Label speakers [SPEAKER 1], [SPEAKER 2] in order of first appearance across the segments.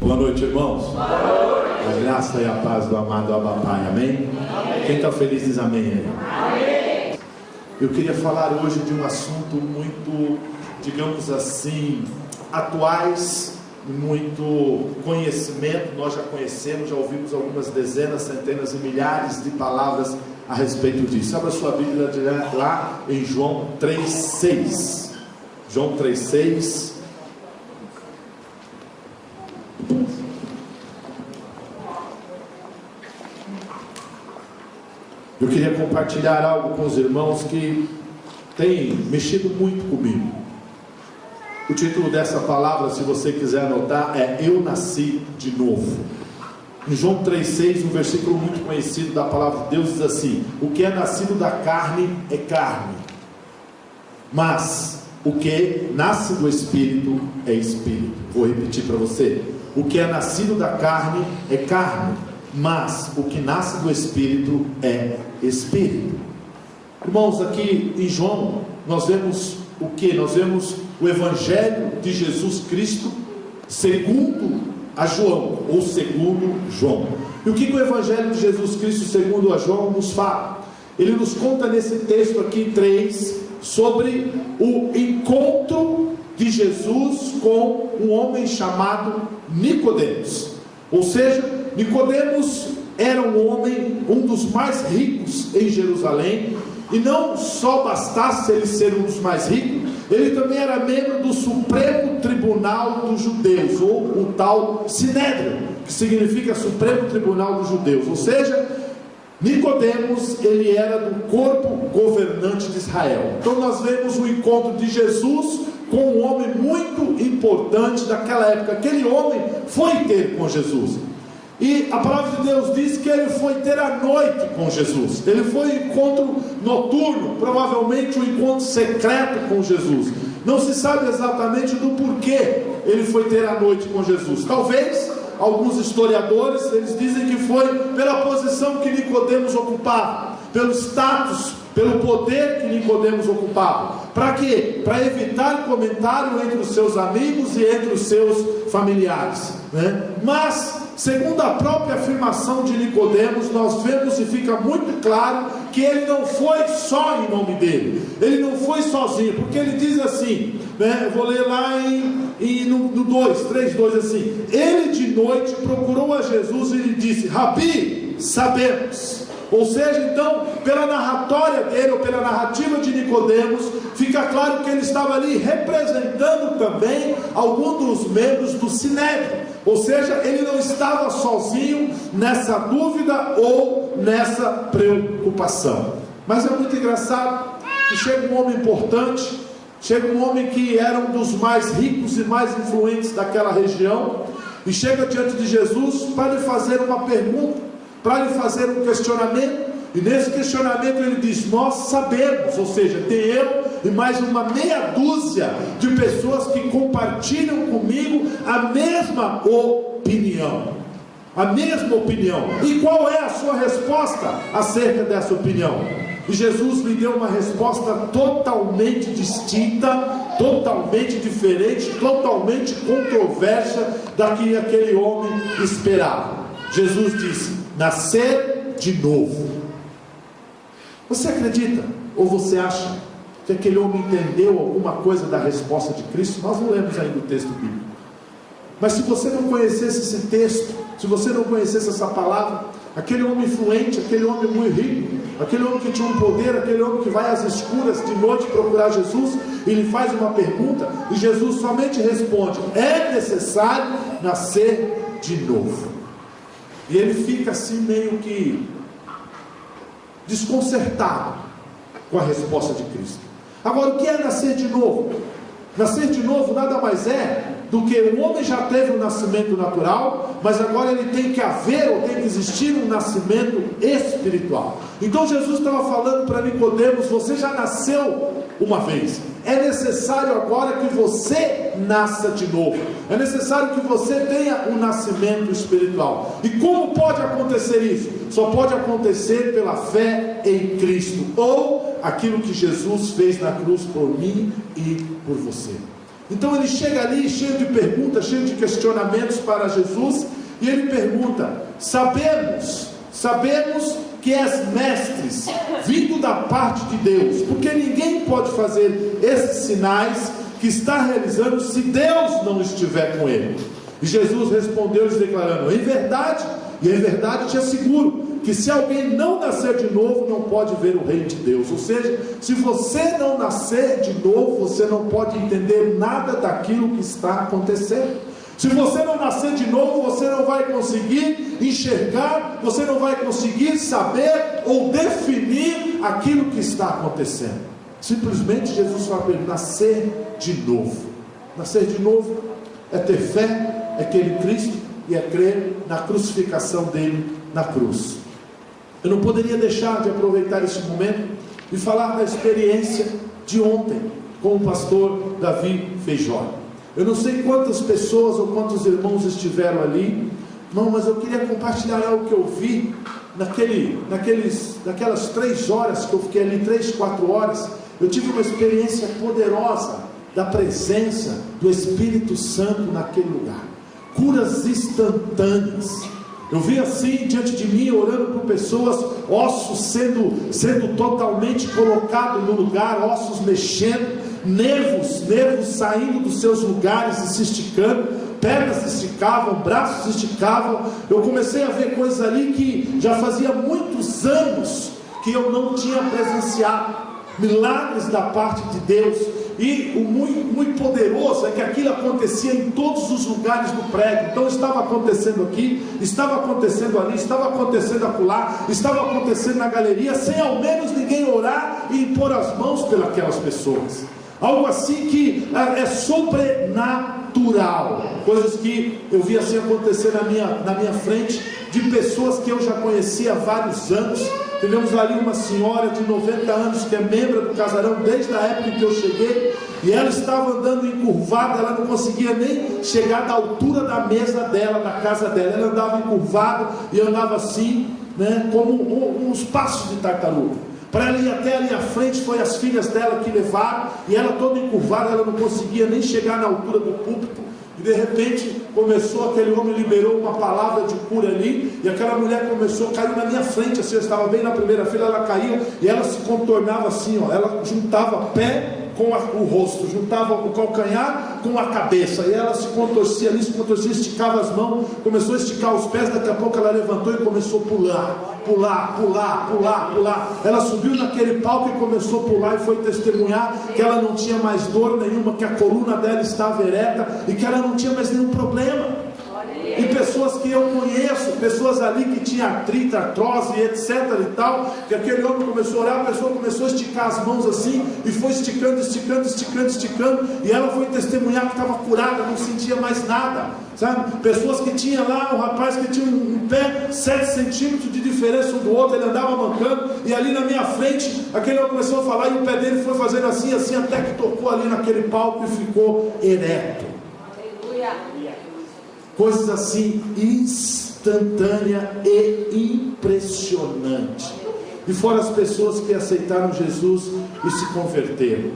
[SPEAKER 1] Boa noite, irmãos. Boa noite. A graça e a paz do amado Abba Pai, amém? Amém. Quem está feliz diz amém. Amém. Eu queria falar hoje de um assunto muito, digamos assim, atuais, muito conhecimento. Nós já conhecemos, já ouvimos algumas dezenas, centenas e milhares de palavras a respeito disso. Abra sua Bíblia lá em João 3,6. João 3,6. Eu queria compartilhar algo com os irmãos que tem mexido muito comigo. O título dessa palavra, se você quiser anotar, é Eu Nasci de Novo. Em João 3,6, um versículo muito conhecido da palavra de Deus diz assim: o que é nascido da carne é carne, mas o que nasce do Espírito é Espírito. Vou repetir para você: o que é nascido da carne é carne, mas o que nasce do Espírito é Espírito. Irmãos, aqui em João nós vemos o que? Nós vemos o Evangelho de Jesus Cristo segundo a João, ou segundo João. E o que o Evangelho de Jesus Cristo segundo a João nos fala? Ele nos conta nesse texto aqui 3 sobre o encontro de Jesus com um homem chamado Nicodemos. Ou seja, Nicodemos era um homem, um dos mais ricos em Jerusalém, e não só bastasse ele ser um dos mais ricos, ele também era membro do Supremo Tribunal dos Judeus, ou o tal Sinédrio, que significa Supremo Tribunal dos Judeus. Ou seja, Nicodemos, ele era do corpo governante de Israel. Então nós vemos o encontro de Jesus com um homem muito importante daquela época. Aquele homem foi ter com Jesus, e a palavra de Deus diz que ele foi ter a noite com Jesus. Ele foi um encontro noturno, provavelmente um encontro secreto com Jesus. Não se sabe exatamente do porquê ele foi ter a noite com Jesus. Talvez alguns historiadores, eles dizem que foi pela posição que Nicodemos ocupava, pelo status, pelo poder que Nicodemos ocupava. Para quê? Para evitar comentário entre os seus amigos e entre os seus familiares, né? Mas, segundo a própria afirmação de Nicodemos, nós vemos e fica muito claro que ele não foi só em nome dele, ele não foi sozinho, porque ele diz assim, né? Eu vou ler lá no 3:2 assim: ele de noite procurou a Jesus e lhe disse: Rabi, sabemos. Ou seja, então, pela narratória dele, ou pela narrativa de Nicodemos, fica claro que ele estava ali representando também algum dos membros do Sinédrio. Ou seja, ele não estava sozinho nessa dúvida ou nessa preocupação. Mas é muito engraçado que chega um homem importante, chega um homem que era um dos mais ricos e mais influentes daquela região, e chega diante de Jesus para lhe fazer uma pergunta, para lhe fazer um questionamento. E nesse questionamento ele diz: nós sabemos. Ou seja, tem eu e mais uma meia dúzia de pessoas que compartilham comigo a mesma opinião. A mesma opinião. E qual é a sua resposta acerca dessa opinião? E Jesus lhe deu uma resposta totalmente distinta, totalmente diferente, totalmente controversa da que aquele homem esperava. Jesus disse: nascer de novo. Você acredita ou você acha que aquele homem entendeu alguma coisa da resposta de Cristo? Nós não lemos ainda o texto bíblico, mas se você não conhecesse esse texto, se você não conhecesse essa palavra, aquele homem influente, aquele homem muito rico, aquele homem que tinha um poder, aquele homem que vai às escuras de noite procurar Jesus, e lhe faz uma pergunta, e Jesus somente responde: é necessário nascer de novo. E ele fica assim meio que desconcertado com a resposta de Cristo. Agora, o que é nascer de novo? Nascer de novo nada mais é do que o homem já teve um nascimento natural, mas agora ele tem que haver, ou tem que existir um nascimento espiritual. Então Jesus estava falando para Nicodemos: você já nasceu uma vez, é necessário agora que você nasça de novo, é necessário que você tenha um nascimento espiritual. E como pode acontecer isso? Só pode acontecer pela fé em Cristo, ou aquilo que Jesus fez na cruz por mim e por você. Então ele chega ali cheio de perguntas, cheio de questionamentos para Jesus, e ele pergunta: sabemos que és mestres, vindo da parte de Deus, porque ninguém pode fazer esses sinais que está realizando se Deus não estiver com ele. E Jesus respondeu-lhes declarando: em verdade te asseguro, que se alguém não nascer de novo, não pode ver o reino de Deus. Ou seja, se você não nascer de novo, você não pode entender nada daquilo que está acontecendo. Se você não nascer de novo, você não vai conseguir enxergar, você não vai conseguir saber ou definir aquilo que está acontecendo. Simplesmente Jesus fala para ele: nascer de novo. Nascer de novo é ter fé, é crer em Cristo e é crer na crucificação dele na cruz. Eu não poderia deixar de aproveitar esse momento e falar da experiência de ontem com o pastor Davi Feijó. Eu não sei quantas pessoas ou quantos irmãos estiveram ali, não, mas eu queria compartilhar algo que eu vi naquelas 3 horas que eu fiquei ali, 3, 4 horas. Eu tive uma experiência poderosa da presença do Espírito Santo naquele lugar. Curas instantâneas. Eu vi assim diante de mim, orando por pessoas, ossos sendo totalmente colocados no lugar, ossos mexendo, nervos saindo dos seus lugares e se esticando, pernas se esticavam, braços se esticavam. Eu comecei a ver coisas ali que já fazia muitos anos que eu não tinha presenciado. Milagres da parte de Deus. E o muito poderoso é que aquilo acontecia em todos os lugares do prédio. Então estava acontecendo aqui, estava acontecendo ali, estava acontecendo acolá, estava acontecendo na galeria, sem ao menos ninguém orar e impor as mãos pelas pessoas. Algo assim que é sobrenatural. Coisas que eu vi assim acontecer na minha frente, de pessoas que eu já conhecia há vários anos. Tivemos ali uma senhora de 90 anos que é membro do casarão desde a época que eu cheguei, e ela estava andando encurvada, ela não conseguia nem chegar da altura da mesa dela, da casa dela. Ela andava encurvada e andava assim, né, como uns passos de tartaruga. Para ela ir até ali à frente, foi as filhas dela que levaram, e ela toda encurvada, ela não conseguia nem chegar na altura do púlpito. E de repente começou, aquele homem liberou uma palavra de cura ali, e aquela mulher caiu na minha frente, assim, eu estava bem na primeira fila, ela caiu, e ela se contornava assim, ó, ela juntava pé com o rosto, juntava o calcanhar com a cabeça, e ela se contorcia ali, esticava as mãos, começou a esticar os pés. Daqui a pouco ela levantou e começou a pular. Ela subiu naquele palco e começou a pular, e foi testemunhar que ela não tinha mais dor nenhuma, que a coluna dela estava ereta e que ela não tinha mais nenhum problema. E pessoas que eu conheço, pessoas ali que tinham artrite, artrose, etc e tal, que aquele homem começou a orar, a pessoa começou a esticar as mãos assim, e foi esticando, e ela foi testemunhar que estava curada, não sentia mais nada, sabe? Pessoas que tinham lá, um rapaz que tinha um pé 7 centímetros de diferença um do outro, ele andava mancando, e ali na minha frente, aquele homem começou a falar, e o pé dele foi fazendo assim, até que tocou ali naquele palco e ficou ereto. Coisas assim instantânea e impressionante. E fora as pessoas que aceitaram Jesus e se converteram.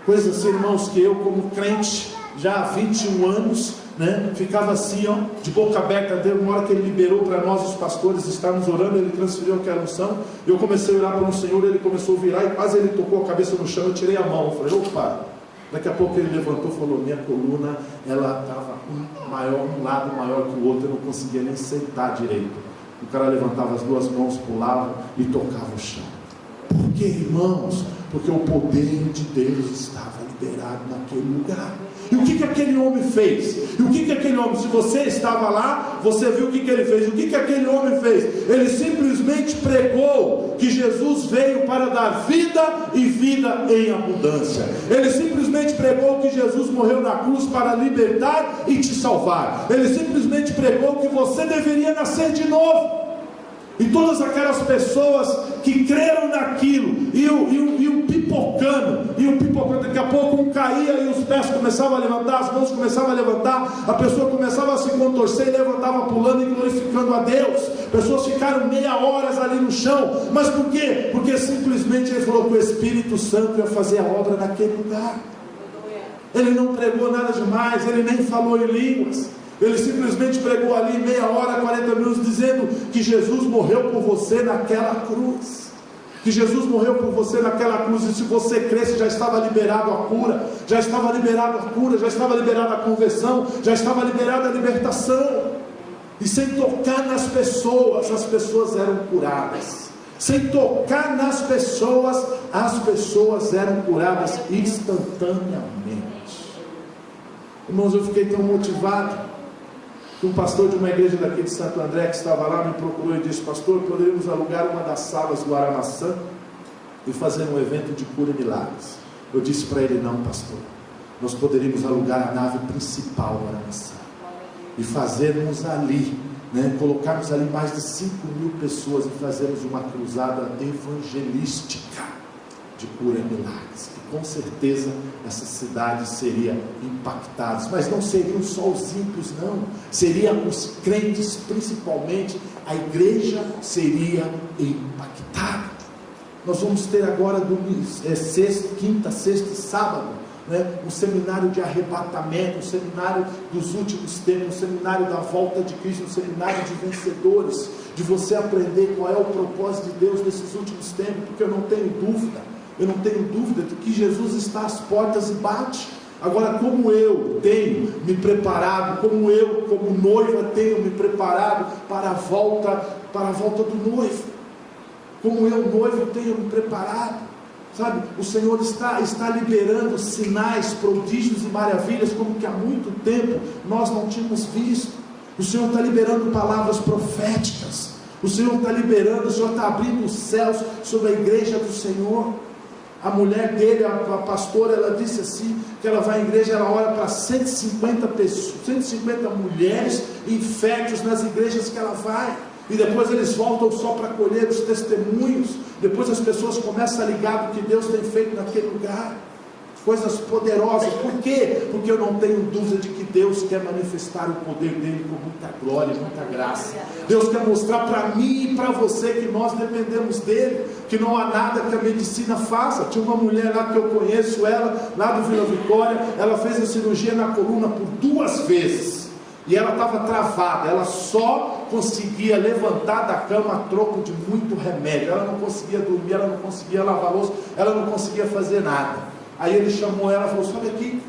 [SPEAKER 1] Coisas assim, irmãos, que eu como crente já há 21 anos, né, ficava assim, ó, de boca aberta. Deu uma hora que ele liberou para nós os pastores estarmos orando, ele transferiu aquela unção, eu comecei a orar para o Senhor, ele começou a virar, e quase ele tocou a cabeça no chão, eu tirei a mão, eu falei: opa. Daqui a pouco ele levantou e falou: minha coluna, ela estava um lado maior que o outro, eu não conseguia nem sentar direito. O cara levantava as 2 mãos, pulava e tocava o chão. Por quê, irmãos? Porque o poder de Deus estava liberado naquele lugar. E o que aquele homem fez? E o que aquele homem, se você estava lá, você viu o que ele fez. O que aquele homem fez? Ele simplesmente pregou que Jesus veio para dar vida e vida em abundância. Ele simplesmente pregou que Jesus morreu na cruz para libertar e te salvar. Ele simplesmente pregou que você deveria nascer de novo. E todas aquelas pessoas que creram naquilo, e o pipocando, daqui a pouco um caía e os pés começavam a levantar, as mãos começavam a levantar, a pessoa começava a se contorcer e levantava pulando e glorificando a Deus. Pessoas ficaram meia hora ali no chão. Mas por quê? Porque simplesmente ele falou que o Espírito Santo ia fazer a obra naquele lugar. Ele não pregou nada demais, ele nem falou em línguas. Ele simplesmente pregou ali meia hora, 40 minutos, dizendo que Jesus morreu por você naquela cruz. Que Jesus morreu por você naquela cruz, e se você cresce, já estava liberado a cura, já estava liberado a cura, já estava liberada a conversão, já estava liberada a libertação. E sem tocar nas pessoas, as pessoas eram curadas. Sem tocar nas pessoas, as pessoas eram curadas instantaneamente. Irmãos, eu fiquei tão motivado que um pastor de uma igreja daqui de Santo André, que estava lá, me procurou e disse: pastor, poderíamos alugar uma das salas do Aramaçã e fazer um evento de cura e milagres. Eu disse para ele: não, pastor, nós poderíamos alugar a nave principal do Aramaçã e fazermos ali, colocarmos ali mais de 5.000 pessoas e fazermos uma cruzada evangelística de cura e milagres. E com certeza essa cidade seria impactada, mas não seriam só os ímpios, não, seriam os crentes, principalmente a igreja seria impactada. Nós vamos ter agora quinta, sexta e sábado, um seminário de arrebatamento, um seminário dos últimos tempos, um seminário da volta de Cristo, um seminário de vencedores, de você aprender qual é o propósito de Deus nesses últimos tempos, porque eu não tenho dúvida de que Jesus está às portas e bate. Agora, como eu tenho me preparado, como eu, como noiva, tenho me preparado para a volta do noivo, como eu, noivo, tenho me preparado, sabe? O Senhor está liberando sinais, prodígios e maravilhas, como que há muito tempo nós não tínhamos visto. O Senhor está liberando palavras proféticas, o Senhor está liberando, o Senhor está abrindo os céus sobre a igreja do Senhor. A mulher dele, a pastora, ela disse assim, que ela vai à igreja, ela ora para 150 pessoas, 150 mulheres inférteis nas igrejas que ela vai, e depois eles voltam só para colher os testemunhos. Depois as pessoas começam a ligar do que Deus tem feito naquele lugar, coisas poderosas. Por quê? Porque eu não tenho dúvida de que Deus quer manifestar o poder dele com muita glória, muita graça. Deus quer mostrar para mim e para você que nós dependemos dele, que não há nada que a medicina faça. Tinha uma mulher lá que eu conheço, ela lá do Vila Vitória, ela fez a cirurgia na coluna por 2 vezes, e ela estava travada, ela só conseguia levantar da cama a troco de muito remédio, ela não conseguia dormir, ela não conseguia lavar louça, ela não conseguia fazer nada. Aí ele chamou ela e falou: sobe aqui.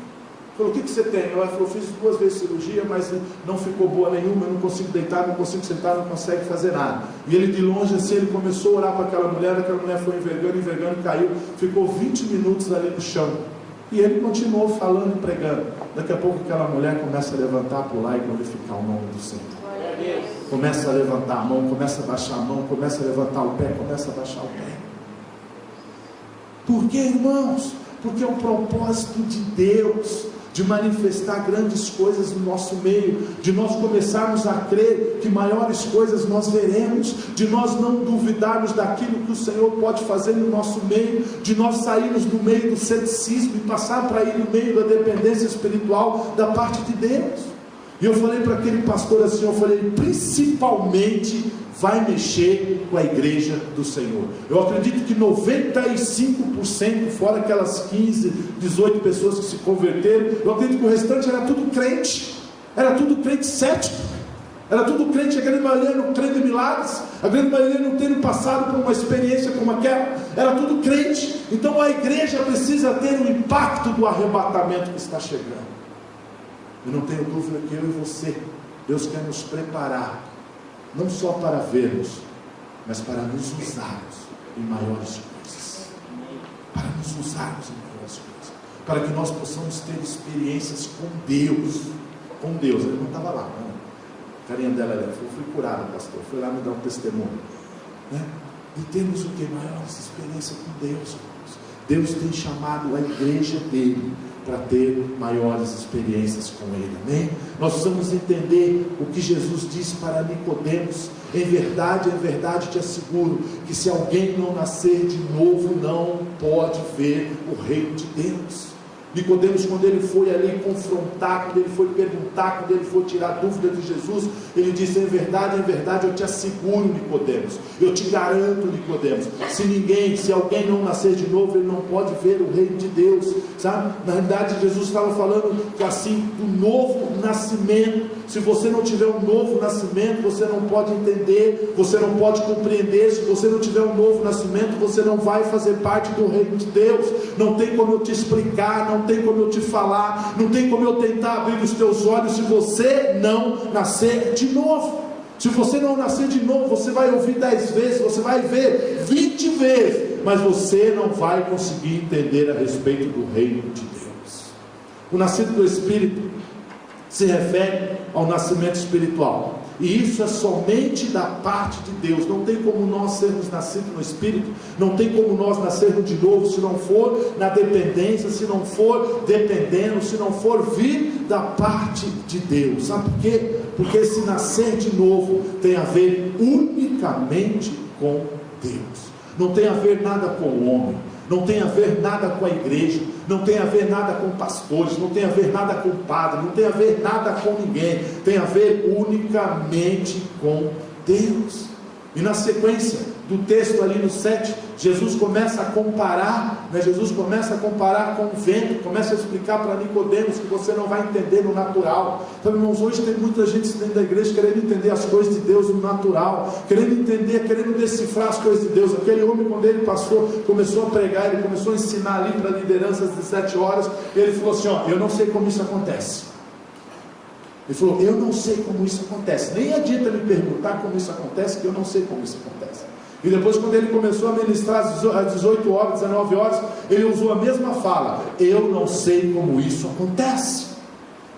[SPEAKER 1] Falou: o que você tem? Ela falou: fiz 2 vezes cirurgia, mas não ficou boa nenhuma, eu não consigo deitar, não consigo sentar, não consegue fazer nada. E ele de longe assim, ele começou a orar para aquela mulher foi envergando, caiu, ficou 20 minutos ali no chão. E ele continuou falando e pregando. Daqui a pouco aquela mulher começa a levantar, pular e glorificar o nome do Senhor. Começa a levantar a mão, começa a baixar a mão, começa a levantar o pé, começa a baixar o pé. Por quê, irmãos? Porque é o propósito de Deus de manifestar grandes coisas no nosso meio, de nós começarmos a crer que maiores coisas nós veremos, de nós não duvidarmos daquilo que o Senhor pode fazer no nosso meio, de nós sairmos do meio do ceticismo e passar para ir no meio da dependência espiritual da parte de Deus. E eu falei para aquele pastor assim, eu falei: principalmente vai mexer com a igreja do Senhor. Eu acredito que 95%, fora aquelas 15, 18 pessoas que se converteram, eu acredito que o restante era tudo crente cético, era tudo crente, a grande maioria não crendo em milagres, a grande maioria não tendo passado por uma experiência como aquela, era tudo crente. Então a igreja precisa ter o impacto do arrebatamento que está chegando. Eu não tenho dúvida que eu e você, Deus quer nos preparar, não só para vermos, mas para nos usarmos em maiores coisas, para nos usarmos em maiores coisas, para que nós possamos ter experiências com Deus. Ele não estava lá, não. A carinha dela falou: fui curada, pastor, foi lá me dar um testemunho, e temos o que? Maiores experiências com Deus, irmãos. Deus tem chamado a igreja dele para ter maiores experiências com ele, amém? Nós precisamos entender o que Jesus disse para Nicodemos: em verdade te asseguro, que se alguém não nascer de novo, não pode ver o reino de Deus. Nicodemos, quando ele foi ali confrontar, quando ele foi perguntar, quando ele foi tirar dúvida de Jesus, ele disse: em verdade, eu te asseguro, Nicodemos, eu te garanto, Nicodemos, se alguém não nascer de novo, ele não pode ver o reino de Deus, sabe? Na realidade, Jesus estava falando assim, do novo nascimento. Se você não tiver um novo nascimento, você não pode entender, você não pode compreender. Se você não tiver um novo nascimento, você não vai fazer parte do reino de Deus. Não tem como eu te explicar, não tem como eu te falar, não tem como eu tentar abrir os teus olhos se você não nascer de novo. Se você não nascer de novo, você vai ouvir 10 vezes, você vai ver 20 vezes, mas você não vai conseguir entender a respeito do reino de Deus. O nascido do Espírito se refere ao nascimento espiritual, e isso é somente da parte de Deus. Não tem como nós sermos nascidos no Espírito, não tem como nós nascermos de novo se não for na dependência, se não for dependendo, se não for vir da parte de Deus. Sabe por quê? Porque esse nascer de novo tem a ver unicamente com Deus, não tem a ver nada com o homem, não tem a ver nada com a igreja, não tem a ver nada com pastores, não tem a ver nada com padre, não tem a ver nada com ninguém, tem a ver unicamente com Deus. E na sequência do texto ali no 7, Jesus começa a comparar, Jesus começa a comparar com o vento, começa a explicar para Nicodemos que você não vai entender no natural. Então, irmãos, hoje tem muita gente dentro da igreja querendo entender as coisas de Deus no natural, querendo entender, querendo decifrar as coisas de Deus. Aquele homem, quando ele começou a pregar, ele começou a ensinar ali para lideranças de 7 horas, ele falou assim: eu não sei como isso acontece. Ele falou: eu não sei como isso acontece, nem adianta me perguntar como isso acontece, que eu não sei como isso acontece. E depois, quando ele começou a ministrar às 18 horas, 19 horas, ele usou a mesma fala: eu não sei como isso acontece.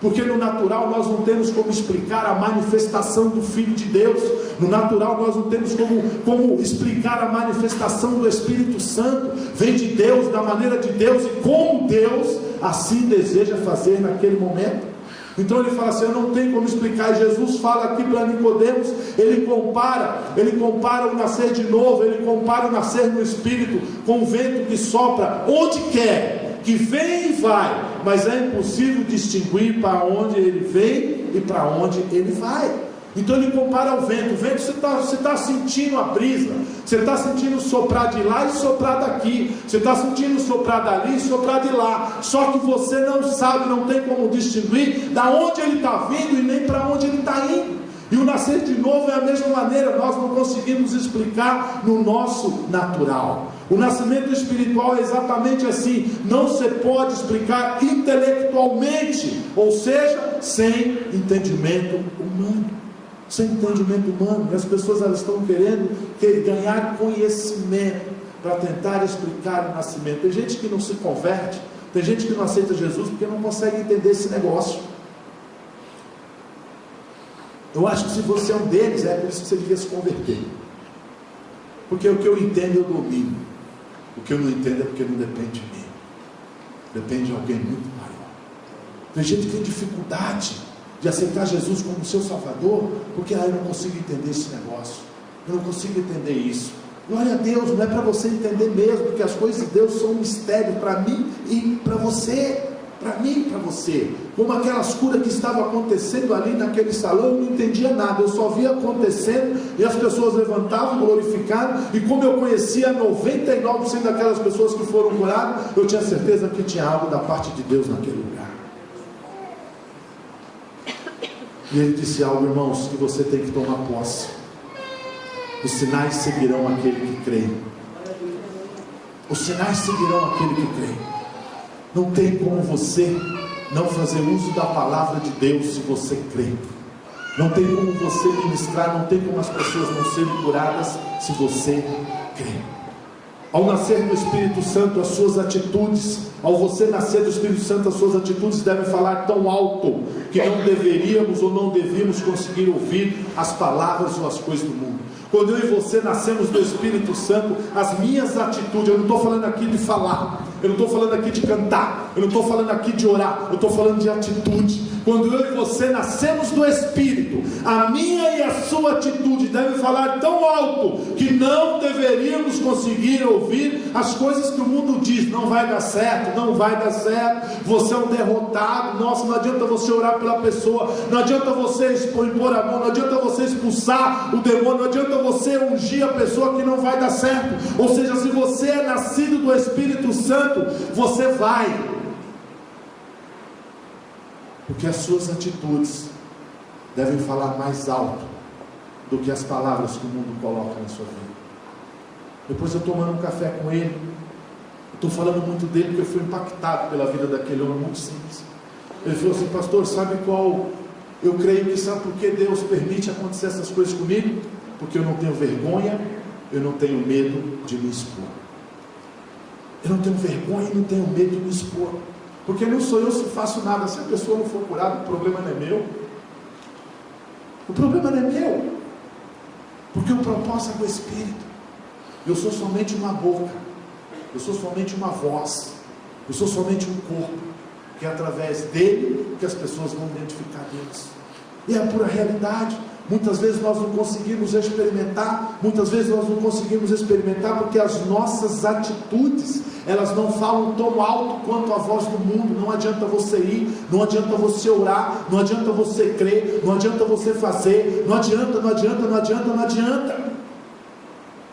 [SPEAKER 1] Porque no natural nós não temos como explicar a manifestação do Filho de Deus, no natural nós não temos como explicar a manifestação do Espírito Santo. Vem de Deus, da maneira de Deus e como Deus assim deseja fazer naquele momento. Então ele fala assim: eu não tenho como explicar. E Jesus fala aqui para Nicodemos, ele compara o nascer de novo, ele compara o nascer no Espírito com o vento que sopra onde quer, que vem e vai, mas é impossível distinguir para onde ele vem e para onde ele vai. Então ele compara ao vento. O vento, você está sentindo a brisa, você está sentindo soprar de lá e soprar daqui, você está sentindo soprar dali e soprar de lá, só que você não sabe, não tem como distinguir da onde ele está vindo e nem para onde ele está indo. E o nascer de novo é a mesma maneira, nós não conseguimos explicar no nosso natural. O nascimento espiritual é exatamente assim, não se pode explicar intelectualmente, ou seja, sem entendimento humano. Sem entendimento humano. E as pessoas, elas estão querendo ganhar conhecimento para tentar explicar o nascimento. Tem gente que não se converte, tem gente que não aceita Jesus porque não consegue entender esse negócio. Eu acho que se você é um deles, é por isso que você devia se converter. Porque o que eu entendo eu domino, o que eu não entendo é porque não depende de mim, depende de alguém muito maior. Tem gente que tem dificuldade de aceitar Jesus como seu Salvador, porque eu não consigo entender esse negócio, eu não consigo entender isso. Glória a Deus, não é para você entender mesmo, porque as coisas de Deus são um mistério para mim e para você, para mim e para você. Como aquelas curas que estavam acontecendo ali naquele salão, eu não entendia nada, eu só via acontecendo, e as pessoas levantavam, glorificavam, e como eu conhecia 99% daquelas pessoas que foram curadas, eu tinha certeza que tinha algo da parte de Deus naquele lugar. E ele disse algo, irmãos, que você tem que tomar posse. Os sinais seguirão aquele que crê. Os sinais seguirão aquele que crê. Não tem como você não fazer uso da palavra de Deus se você crê. Não tem como você ministrar, não tem como as pessoas não serem curadas se você crê. Ao nascer do Espírito Santo, as suas atitudes, ao você nascer do Espírito Santo, as suas atitudes devem falar tão alto que não deveríamos ou não devíamos conseguir ouvir as palavras ou as coisas do mundo. Quando eu e você nascemos do Espírito Santo, as minhas atitudes, eu não estou falando aqui de falar, eu não estou falando aqui de cantar, eu não estou falando aqui de orar, eu estou falando de atitude. Quando eu e você nascemos do Espírito, a minha e a sua atitude deve falar tão alto que não deveríamos conseguir ouvir as coisas que o mundo diz. Não vai dar certo, não vai dar certo, você é um derrotado, nossa, não adianta você orar pela pessoa, não adianta você impor a mão, não adianta você expulsar o demônio, não adianta você ungir a pessoa, que não vai dar certo. Ou seja, se você é nascido do Espírito Santo, você vai, porque as suas atitudes devem falar mais alto do que as palavras que o mundo coloca na sua vida. Depois eu tomando um café com ele, estou falando muito dele porque eu fui impactado pela vida daquele homem muito simples. Ele falou assim: pastor, sabe qual? Eu creio que sabe por que Deus permite acontecer essas coisas comigo? Porque eu não tenho vergonha, eu não tenho medo de me expor. Eu não tenho vergonha e não tenho medo de me expor. Porque não sou eu se faço nada. Se a pessoa não for curada, o problema não é meu. O problema não é meu. Porque o propósito é do Espírito. Eu sou somente uma boca. Eu sou somente uma voz. Eu sou somente um corpo. Que é através dele que as pessoas vão identificar Deus. E é a pura realidade. Muitas vezes nós não conseguimos experimentar. Muitas vezes nós não conseguimos experimentar porque as nossas atitudes, elas não falam tão alto quanto a voz do mundo. Não adianta você ir, não adianta você orar, não adianta você crer, não adianta você fazer, não adianta.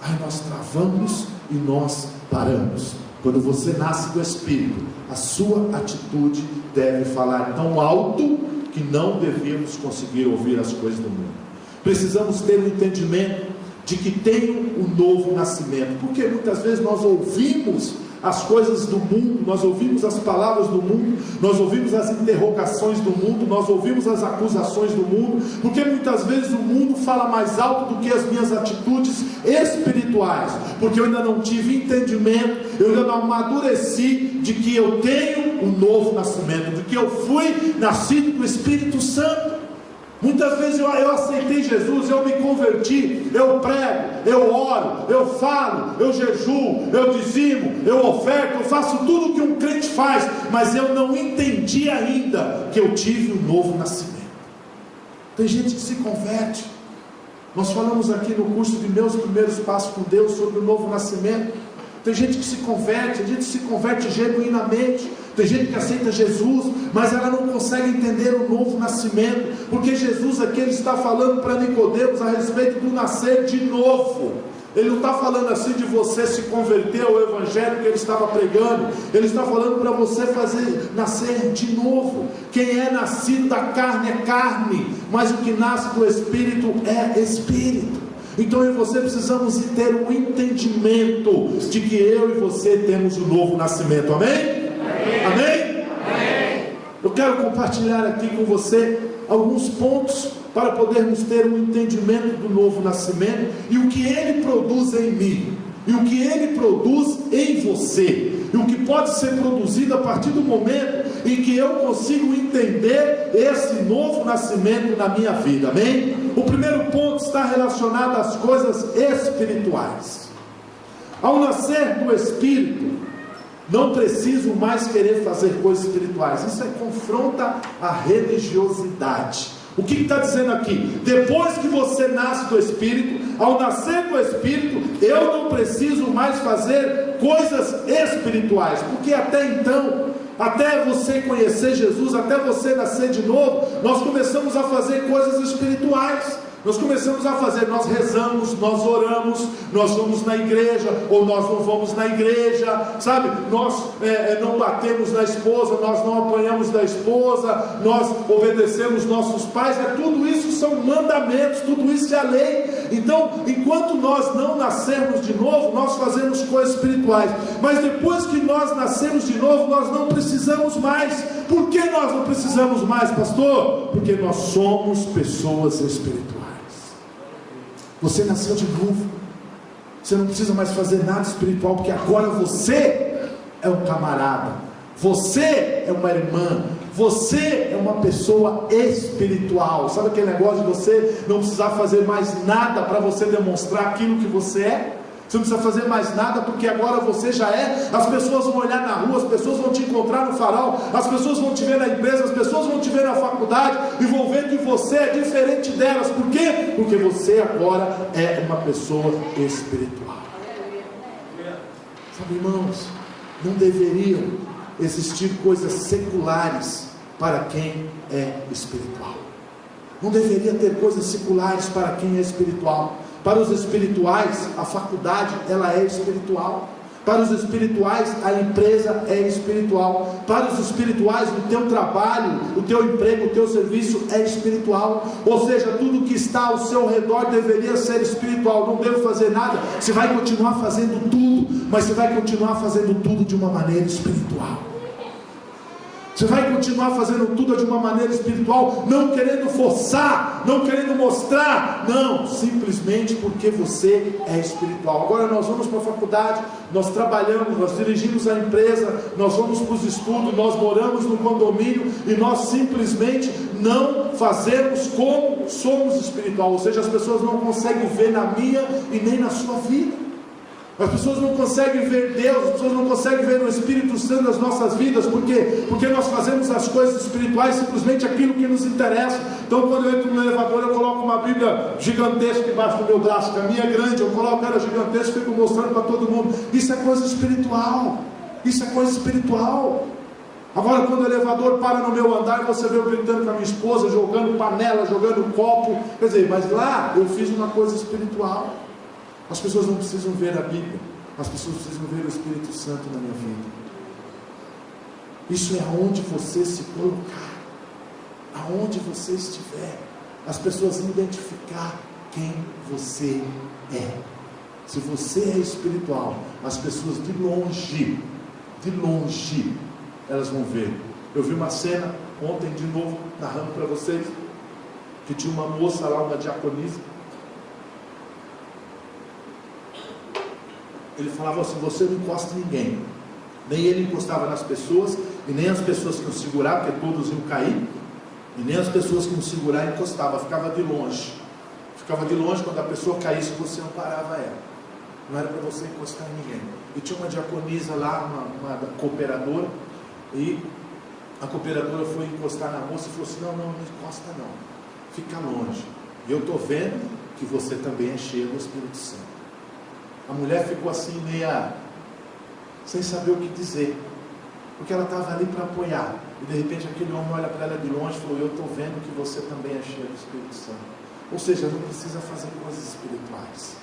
[SPEAKER 1] Aí nós travamos e nós paramos. Quando você nasce do Espírito, a sua atitude deve falar tão alto que não devíamos conseguir ouvir as coisas do mundo. Precisamos ter um entendimento de que tem um novo nascimento, porque muitas vezes nós ouvimos as coisas do mundo, nós ouvimos as palavras do mundo, nós ouvimos as interrogações do mundo, nós ouvimos as acusações do mundo, porque muitas vezes o mundo fala mais alto do que as minhas atitudes espirituais, porque eu ainda não tive entendimento, eu ainda não amadureci de que eu tenho um novo nascimento, de que eu fui nascido do Espírito Santo. Muitas vezes eu aceitei Jesus, eu me converti, eu prego, eu oro, eu falo, eu jejuo, eu dizimo, eu oferto, eu faço tudo o que um crente faz, mas eu não entendi ainda que eu tive um novo nascimento. Tem gente que se converte. Nós falamos aqui no curso de Meus Primeiros Passos com Deus sobre o novo nascimento. Tem gente que se converte, a gente se converte genuinamente. Tem gente que aceita Jesus, mas ela não consegue entender o novo nascimento, porque Jesus aqui ele está falando para Nicodemos a respeito do nascer de novo. Ele não está falando assim de você se converter ao evangelho que ele estava pregando. Ele está falando para você fazer nascer de novo. Quem é nascido da carne é carne, mas o que nasce do Espírito é Espírito. Então eu e você precisamos ter um entendimento de que eu e você temos um novo nascimento. Amém? Amém? Amém? Eu quero compartilhar aqui com você alguns pontos para podermos ter um entendimento do novo nascimento e o que ele produz em mim, e o que ele produz em você, e o que pode ser produzido a partir do momento em que eu consigo entender esse novo nascimento na minha vida. Amém? O primeiro ponto está relacionado às coisas espirituais. Ao nascer do Espírito, não preciso mais querer fazer coisas espirituais. Isso confronta a religiosidade. O que está dizendo aqui? Depois que você nasce do Espírito, ao nascer do Espírito, eu não preciso mais fazer coisas espirituais, porque até então, até você conhecer Jesus, até você nascer de novo, nós começamos a fazer coisas espirituais. Nós começamos a fazer, nós rezamos, nós oramos, nós vamos na igreja, ou nós não vamos na igreja, sabe? Nós não batemos na esposa, nós não apanhamos da esposa, nós obedecemos nossos pais, tudo isso são mandamentos, tudo isso é a lei. Então, enquanto nós não nascermos de novo, nós fazemos coisas espirituais, mas depois que nós nascemos de novo, nós não precisamos mais. Por que nós não precisamos mais, pastor? Porque nós somos pessoas espirituais. Você nasceu de novo, você não precisa mais fazer nada espiritual, porque agora você é um camarada, você é uma irmã, você é uma pessoa espiritual. Sabe aquele negócio de você não precisar fazer mais nada para você demonstrar aquilo que você é? Você não precisa fazer mais nada, porque agora você já é. As pessoas vão olhar na rua, as pessoas vão te encontrar no farol, as pessoas vão te ver na empresa, as pessoas vão te ver na faculdade e vão ver que você é diferente delas. Por quê? Porque você agora é uma pessoa espiritual. Sabe, irmãos, não deveriam existir coisas seculares para quem é espiritual. Não deveria ter coisas seculares para quem é espiritual. Para os espirituais, a faculdade, ela é espiritual. Para os espirituais, a empresa é espiritual. Para os espirituais, o teu trabalho, o teu emprego, o teu serviço é espiritual. Ou seja, tudo que está ao seu redor deveria ser espiritual. Não devo fazer nada. Você vai continuar fazendo tudo, mas você vai continuar fazendo tudo de uma maneira espiritual. Você vai continuar fazendo tudo de uma maneira espiritual, não querendo forçar, não querendo mostrar, não, simplesmente porque você é espiritual. Agora nós vamos para a faculdade, nós trabalhamos, nós dirigimos a empresa, nós vamos para os estudos, nós moramos no condomínio e nós simplesmente não fazemos como somos espiritual. Ou seja, as pessoas não conseguem ver na minha e nem na sua vida. As pessoas não conseguem ver Deus, as pessoas não conseguem ver o Espírito Santo nas nossas vidas. Por quê? Porque nós fazemos as coisas espirituais simplesmente aquilo que nos interessa. Então quando eu entro no elevador, eu coloco uma Bíblia gigantesca embaixo do meu braço, que a minha é grande, eu coloco ela gigantesca e fico mostrando para todo mundo. Isso é coisa espiritual. Isso é coisa espiritual. Agora quando o elevador para no meu andar, você vê eu gritando com a minha esposa, jogando panela, jogando copo. Quer dizer, mas lá eu fiz uma coisa espiritual. As pessoas não precisam ver a Bíblia, as pessoas precisam ver o Espírito Santo na minha vida. Isso é aonde você se colocar, aonde você estiver, as pessoas vão identificar quem você é. Se você é espiritual, as pessoas de longe, elas vão ver. Eu vi uma cena ontem de novo, narrando para vocês, que tinha uma moça lá, uma diaconisa. Ele falava assim: você não encosta em ninguém. Nem ele encostava nas pessoas, e nem as pessoas que iam segurar, porque todos iam cair, e nem as pessoas que iam segurar encostavam, ficava de longe. Ficava de longe, quando a pessoa caísse, você amparava ela. Não era para você encostar em ninguém. E tinha uma diaconisa lá, uma cooperadora, e a cooperadora foi encostar na moça e falou assim: não encosta não, fica longe. E eu estou vendo que você também é cheio do Espírito Santo. A mulher ficou assim, meia sem saber o que dizer, porque ela estava ali para apoiar, e de repente aquele homem olha para ela de longe e falou: eu estou vendo que você também é cheio do Espírito Santo. Ou seja, não precisa fazer coisas espirituais,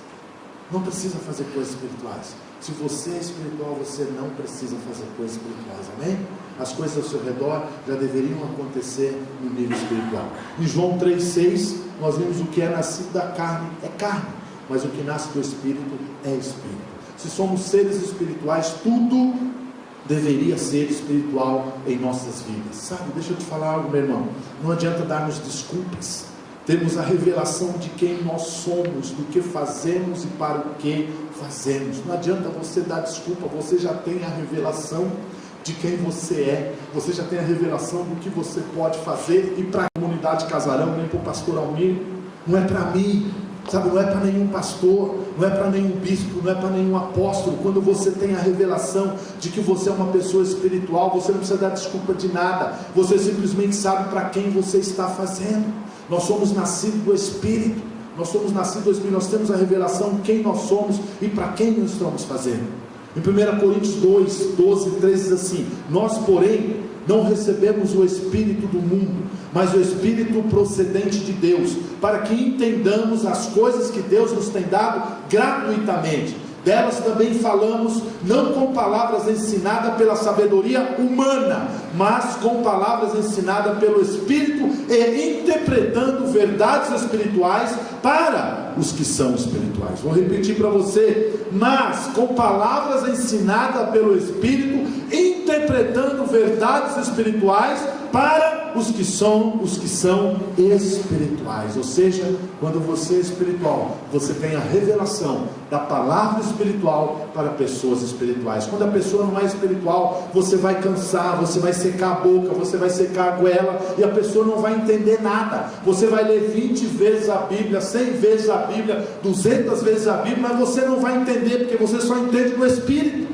[SPEAKER 1] não precisa fazer coisas espirituais. Se você é espiritual, você não precisa fazer coisas espirituais, amém? As coisas ao seu redor já deveriam acontecer no nível espiritual. Em João 3,6 nós vimos: o que é nascido da carne é carne, mas o que nasce do Espírito é Espírito. Se somos seres espirituais, tudo deveria ser espiritual em nossas vidas. Sabe, deixa eu te falar algo, meu irmão. Não adianta darmos desculpas. Temos a revelação de quem nós somos, do que fazemos e para o que fazemos. Não adianta você dar desculpa, você já tem a revelação de quem você é, você já tem a revelação do que você pode fazer. E para a comunidade Casarão, nem para o pastor Almir, não é para mim, sabe, não é para nenhum pastor, não é para nenhum bispo, não é para nenhum apóstolo. Quando você tem a revelação de que você é uma pessoa espiritual, você não precisa dar desculpa de nada, você simplesmente sabe para quem você está fazendo. Nós somos nascidos do Espírito, nós temos a revelação de quem nós somos e para quem nós estamos fazendo. Em 1 Coríntios 2, 12 e 13 diz assim: nós porém não recebemos o Espírito do mundo, mas o Espírito procedente de Deus, para que entendamos as coisas que Deus nos tem dado gratuitamente. Delas também falamos, não com palavras ensinadas pela sabedoria humana, mas com palavras ensinadas pelo Espírito, e interpretando verdades espirituais para os que são espirituais. Vou repetir para você: mas com palavras ensinadas pelo Espírito, interpretando verdades espirituais para os que são espirituais. Ou seja, quando você é espiritual, você tem a revelação da palavra espiritual para pessoas espirituais. Quando a pessoa não é espiritual, você vai cansar, você vai secar a boca, você vai secar a goela, e a pessoa não vai entender nada. Você vai ler 20 vezes a Bíblia, 100 vezes a Bíblia, 200 vezes a Bíblia, mas você não vai entender, porque você só entende no Espírito.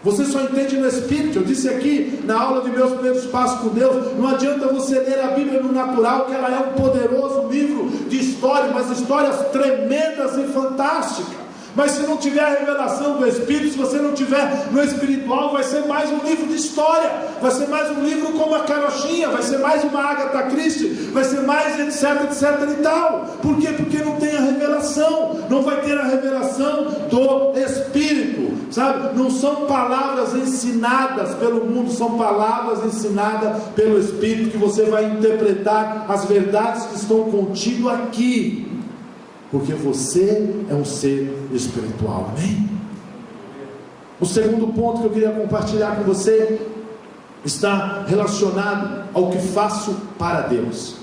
[SPEAKER 1] Você só entende no Espírito. Eu disse aqui na aula de meus primeiros passos com Deus, não adianta você ler a Bíblia no natural, que ela é um poderoso livro de história, mas histórias tremendas e fantásticas. Mas se não tiver a revelação do Espírito, se você não tiver no espiritual, vai ser mais um livro de história, vai ser mais um livro como a Carochinha, vai ser mais uma Agatha Christie, vai ser mais etc e tal. Por quê? Porque não tem a revelação, não vai ter a revelação do Espírito, sabe? Não são palavras ensinadas pelo mundo, são palavras ensinadas pelo Espírito, que você vai interpretar as verdades que estão contidas aqui. Porque você é um ser espiritual, amém? O segundo ponto que eu queria compartilhar com você está relacionado ao que faço para Deus.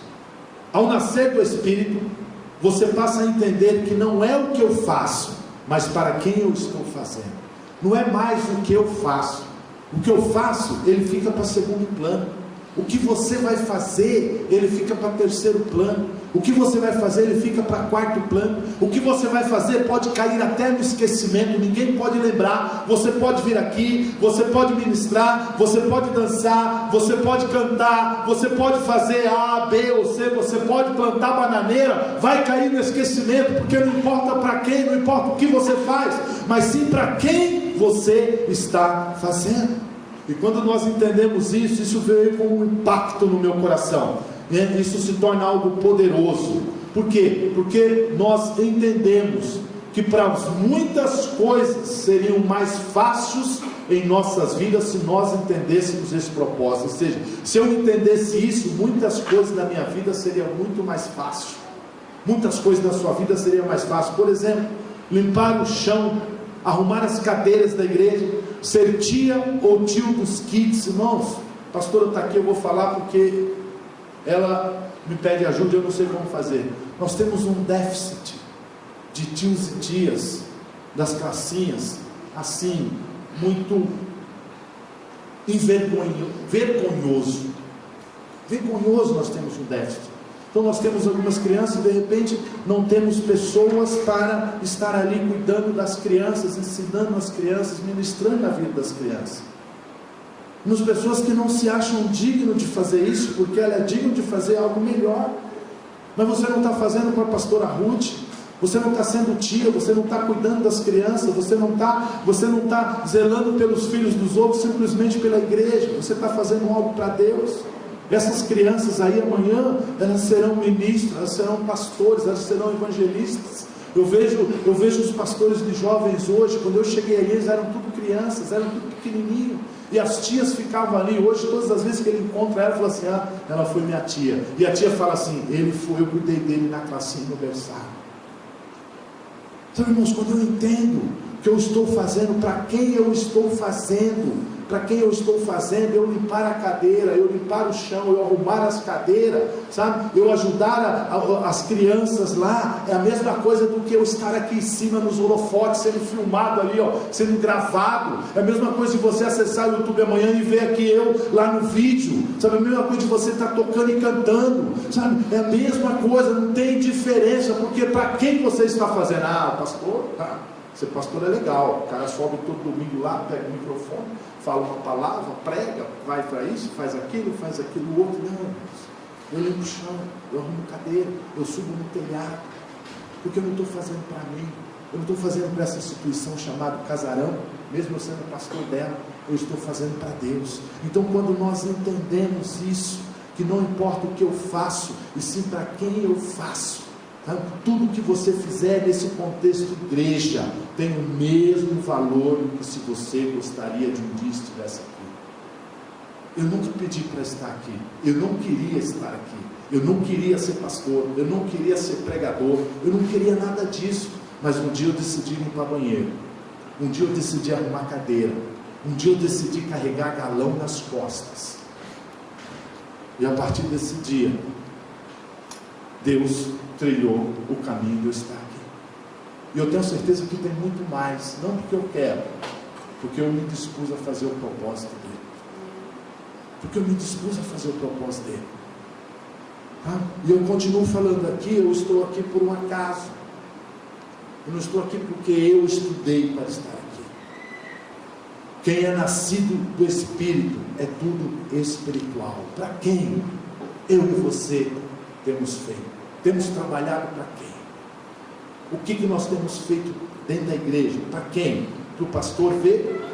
[SPEAKER 1] Ao nascer do Espírito, você passa a entender que não é o que eu faço, mas para quem eu estou fazendo. Não é mais o que eu faço. O que eu faço, ele fica para segundo plano. O que você vai fazer, ele fica para terceiro plano. O que você vai fazer, ele fica para quarto plano. O que você vai fazer pode cair até no esquecimento, ninguém pode lembrar. Você pode vir aqui, você pode ministrar, você pode dançar, você pode cantar, você pode fazer A, B ou C, você pode plantar bananeira, vai cair no esquecimento, porque não importa para quem, não importa o que você faz, mas sim para quem você está fazendo. E quando nós entendemos isso, isso veio com um impacto no meu coração, né? Isso se torna algo poderoso. Por quê? Porque nós entendemos que para muitas coisas seriam mais fáceis em nossas vidas se nós entendêssemos esse propósito. Ou seja, se eu entendesse isso, muitas coisas na minha vida seriam muito mais fácil. Muitas coisas na sua vida seriam mais fáceis. Por exemplo, limpar o chão, arrumar as cadeiras da igreja, ser tia ou tio dos kids. Irmãos, a pastora está aqui, eu vou falar porque ela me pede ajuda, eu não sei como fazer. Nós temos um déficit de tios e tias das classinhas, assim, muito vergonhoso. Nós temos um déficit. Então nós temos algumas crianças e de repente não temos pessoas para estar ali cuidando das crianças, ensinando as crianças, ministrando a vida das crianças. Temos pessoas que não se acham dignas de fazer isso, porque ela é digna de fazer algo melhor. Mas você não está fazendo para a pastora Ruth, você não está sendo tia, você não está cuidando das crianças, você não está zelando pelos filhos dos outros simplesmente pela igreja, você está fazendo algo para Deus. Essas crianças aí amanhã, elas serão ministros, elas serão pastores, elas serão evangelistas. Eu vejo os pastores de jovens hoje, quando eu cheguei ali, eles eram tudo crianças, eram tudo pequenininho, e as tias ficavam ali. Hoje, todas as vezes que ele encontra ela, fala assim: ah, ela foi minha tia, e a tia fala assim: eu cuidei dele na classinha no berçário. Então, irmãos, quando eu entendo que eu estou fazendo, para quem eu estou fazendo, eu limpar a cadeira, eu limpar o chão, eu arrumar as cadeiras, sabe? Eu ajudar as crianças lá, é a mesma coisa do que eu estar aqui em cima nos holofotes, sendo filmado ali, ó, sendo gravado. É a mesma coisa de você acessar o YouTube amanhã e ver aqui eu lá no vídeo, sabe? É a mesma coisa de você estar tocando e cantando, sabe? É a mesma coisa, não tem diferença, porque para quem você está fazendo? Ah, pastor, ser pastor é legal, o cara sobe todo domingo lá, pega o microfone, fala uma palavra, prega, vai para isso, faz aquilo outro. Não, eu limpo o chão, eu arrumo cadeira, eu subo no telhado, porque eu não estou fazendo para mim, eu não estou fazendo para essa instituição chamada Casarão, mesmo eu sendo pastor dela, eu estou fazendo para Deus. Então, quando nós entendemos isso, que não importa o que eu faço, e sim para quem eu faço, tudo que você fizer nesse contexto igreja tem o mesmo valor do que se você gostaria de um dia estivesse aqui. Eu nunca pedi para estar aqui, eu não queria estar aqui, eu não queria ser pastor, eu não queria ser pregador, eu não queria nada disso, mas um dia eu decidi limpar banheiro, um dia eu decidi arrumar cadeira, Um dia eu decidi carregar galão nas costas. E a partir desse dia, Deus trilhou o caminho de eu estar aqui. E eu tenho certeza que tem muito mais, não porque eu quero, porque eu me dispus a fazer o propósito dele. Porque eu me dispus a fazer o propósito dele. E eu continuo falando aqui, eu estou aqui por um acaso. Eu não estou aqui porque eu estudei para estar aqui. Quem é nascido do Espírito é tudo espiritual. Para quem eu e você temos feito? Temos trabalhado para quem? O que nós temos feito dentro da igreja? Para quem? Para o pastor ver?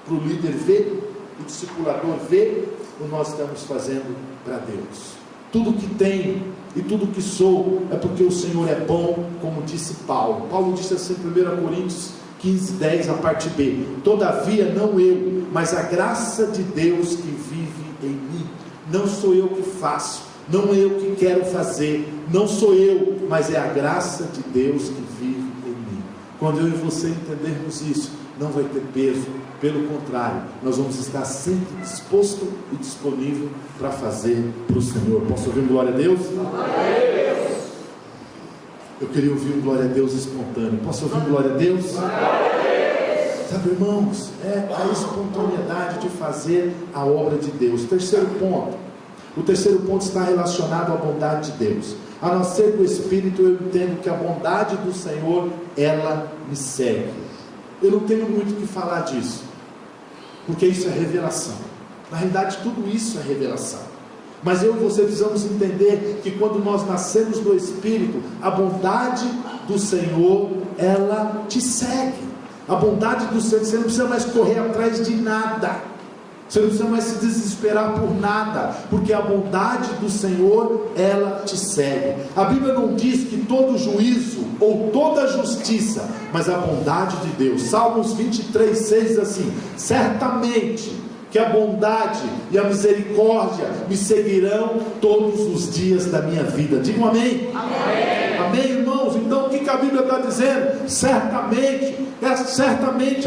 [SPEAKER 1] Para o líder ver? O discipulador ver? Ou nós estamos fazendo para Deus? Tudo que tenho e tudo que sou é porque o Senhor é bom, como disse Paulo. Paulo disse assim em 1 Coríntios 15:10, a parte B: todavia não eu, mas a graça de Deus que vive em mim. Não sou eu que faço, não é eu que quero fazer, não sou eu, mas é a graça de Deus que vive em mim. Quando eu e você entendermos isso, não vai ter peso. Pelo contrário, nós vamos estar sempre disposto e disponível para fazer para o Senhor. Posso ouvir um glória a Deus? Eu queria ouvir um glória a Deus espontâneo. Posso ouvir um glória a Deus? Sabe, irmãos, é a espontaneidade de fazer a obra de Deus. Terceiro ponto. O terceiro ponto está relacionado à bondade de Deus. A nascer do Espírito, eu entendo que a bondade do Senhor, ela me segue. Eu não tenho muito o que falar disso, porque isso é revelação. Na realidade, tudo isso é revelação. Mas eu e você precisamos entender que quando nós nascemos do Espírito, a bondade do Senhor, ela te segue. A bondade do Senhor, você não precisa mais correr atrás de nada. Você não precisa mais se desesperar por nada, porque a bondade do Senhor, ela te segue. A Bíblia não diz que todo juízo ou toda justiça, mas a bondade de Deus. Salmos 23:6 diz assim: certamente que a bondade e a misericórdia me seguirão todos os dias da minha vida. Digam amém? Amém, amém, irmãos? Então o que a Bíblia está dizendo? Certamente